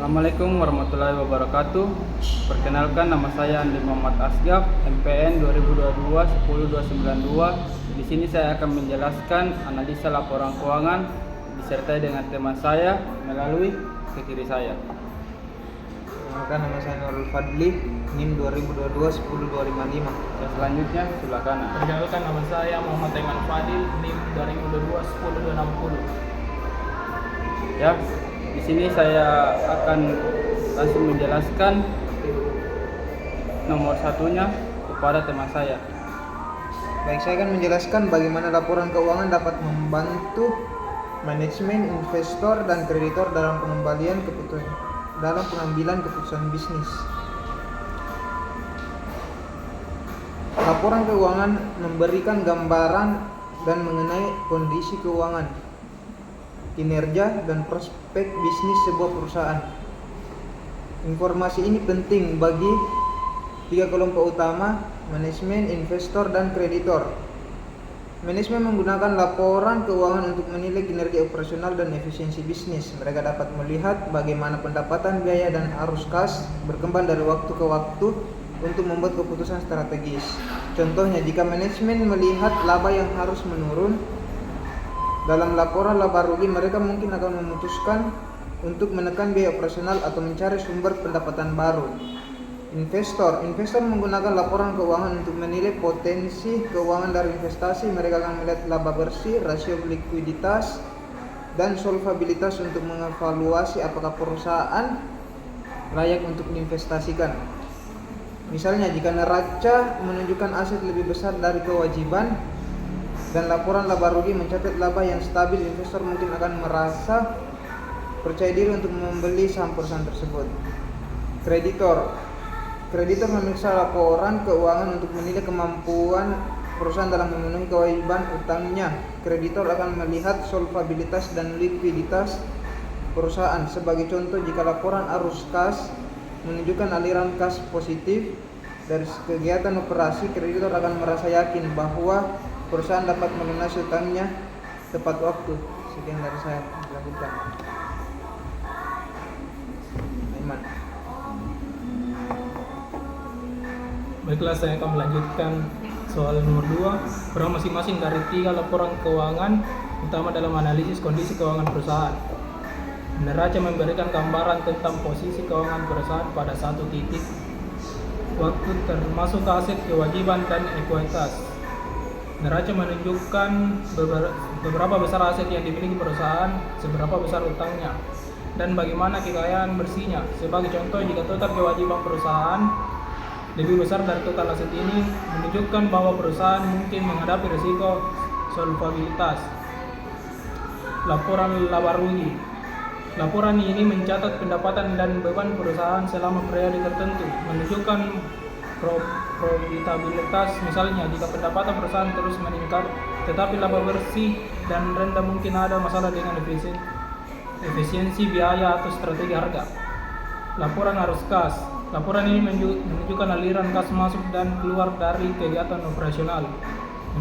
Assalamualaikum warahmatullahi wabarakatuh. Perkenalkan, nama saya Andi Muhammad Asgaf, MPN 2022 10292. Di sini saya akan menjelaskan analisa laporan keuangan disertai dengan teman saya melalui ke kiri saya. Perkenalkan, nama saya Nurul Fadli, NIM 2022 10255. Dan selanjutnya sebelah kanan. Perkenalkan, nama saya Muhammad Aiman Fadil, NIM 2022 10260. Ya, di sini saya akan langsung menjelaskan nomor satunya kepada teman saya. Baik, saya akan menjelaskan bagaimana laporan keuangan dapat membantu manajemen, investor, dan kreditor dalam pengambilan keputusan bisnis. Laporan keuangan memberikan gambaran dan mengenai kondisi keuangan, kinerja, dan prospek bisnis sebuah perusahaan. Informasi ini penting bagi tiga kelompok utama: manajemen, investor, dan kreditor. Manajemen menggunakan laporan keuangan untuk menilai kinerja operasional dan efisiensi bisnis. Mereka dapat melihat bagaimana pendapatan, biaya, dan arus kas berkembang dari waktu ke waktu untuk membuat keputusan strategis. Contohnya, jika manajemen melihat laba yang harus menurun dalam laporan laba rugi, mereka mungkin akan memutuskan untuk menekan biaya operasional atau mencari sumber pendapatan baru. Investor menggunakan laporan keuangan untuk menilai potensi keuangan dari investasi. Mereka akan melihat laba bersih, rasio likuiditas, dan solvabilitas untuk mengevaluasi apakah perusahaan layak untuk diinvestasikan. Misalnya, jika neraca menunjukkan aset lebih besar dari kewajiban dan laporan laba rugi mencatat laba yang stabil, investor mungkin akan merasa percaya diri untuk membeli saham perusahaan tersebut. Kreditor memeriksa laporan keuangan untuk menilai kemampuan perusahaan dalam memenuhi kewajiban utangnya. Kreditor akan melihat solvabilitas dan likuiditas perusahaan. Sebagai contoh, jika laporan arus kas menunjukkan aliran kas positif dari kegiatan operasi, kreditor akan merasa yakin bahwa perusahaan dapat melunasi utangnya tepat waktu. Sekian dari saya. Lanjutkan. Aiman. Baiklah, saya akan melanjutkan soal nomor 2. Peran masing-masing dari tiga laporan keuangan utama dalam analisis kondisi keuangan perusahaan. Neraca memberikan gambaran tentang posisi keuangan perusahaan pada satu titik waktu, termasuk aset, kewajiban, dan ekuitas. Neraca menunjukkan beberapa besar aset yang dimiliki perusahaan, seberapa besar utangnya, dan bagaimana kekayaan bersihnya. Sebagai contoh, jika total kewajiban perusahaan lebih besar dari total aset, ini menunjukkan bahwa perusahaan mungkin menghadapi risiko solvabilitas. Laporan laba rugi. Laporan ini mencatat pendapatan dan beban perusahaan selama periode tertentu, menunjukkan profitabilitas. Misalnya, jika pendapatan perusahaan terus meningkat tetapi laba bersih dan rendah, mungkin ada masalah dengan efisiensi biaya atau strategi harga. Laporan arus kas. Laporan ini menunjukkan aliran kas masuk dan keluar dari kegiatan operasional,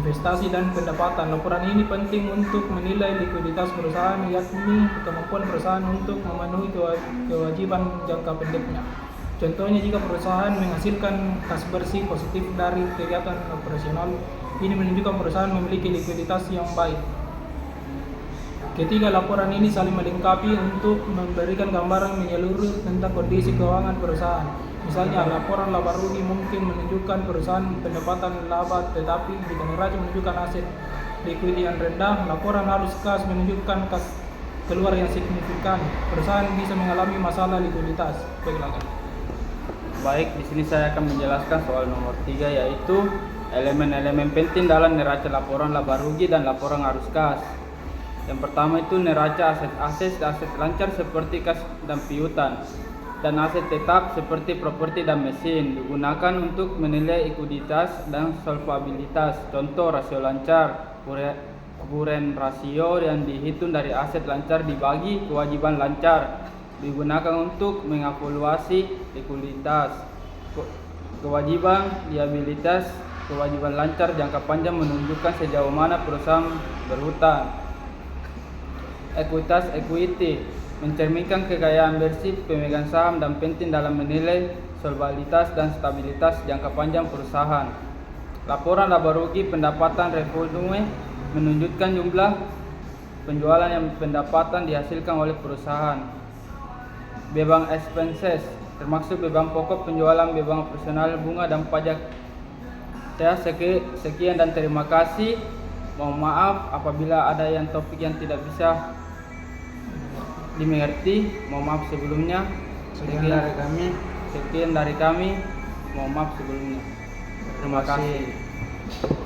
investasi, dan pendapatan. Laporan ini penting untuk menilai likuiditas perusahaan, yakni kemampuan perusahaan untuk memenuhi kewajiban jangka pendeknya. Contohnya, jika perusahaan menghasilkan kas bersih positif dari kegiatan operasional, ini menunjukkan perusahaan memiliki likuiditas yang baik. Ketiga, laporan ini saling melengkapi untuk memberikan gambaran menyeluruh tentang kondisi keuangan perusahaan. Misalnya, laporan laba rugi mungkin menunjukkan perusahaan pendapatan laba, tetapi jika neraca menunjukkan aset likuid yang rendah. Laporan arus kas menunjukkan kas keluar yang signifikan. Perusahaan bisa mengalami masalah likuiditas. Baik, di sini saya akan menjelaskan soal nomor 3, yaitu elemen-elemen penting dalam neraca laporan laba rugi dan laporan arus kas. Yang pertama itu neraca aset lancar seperti kas dan piutang, dan aset tetap seperti properti dan mesin digunakan untuk menilai likuiditas dan solvabilitas. Contoh, rasio lancar, current rasio yang dihitung dari aset lancar dibagi kewajiban lancar, digunakan untuk mengevaluasi likuiditas. Kewajiban liabilitas, kewajiban lancar jangka panjang menunjukkan sejauh mana perusahaan berhutang. Ekuitas equity mencerminkan kekayaan bersih pemegang saham dan penting dalam menilai solvabilitas dan stabilitas jangka panjang perusahaan. Laporan laba rugi pendapatan revenue menunjukkan jumlah penjualan yang pendapatan dihasilkan oleh perusahaan. Beban expenses termasuk beban pokok penjualan, beban operasional, bunga dan pajak. Saya sekian dan terima kasih. Mohon maaf apabila ada yang topik yang tidak bisa dimengerti. Mohon maaf sebelumnya. Sekian dari kami. Mohon maaf sebelumnya. Terima kasih.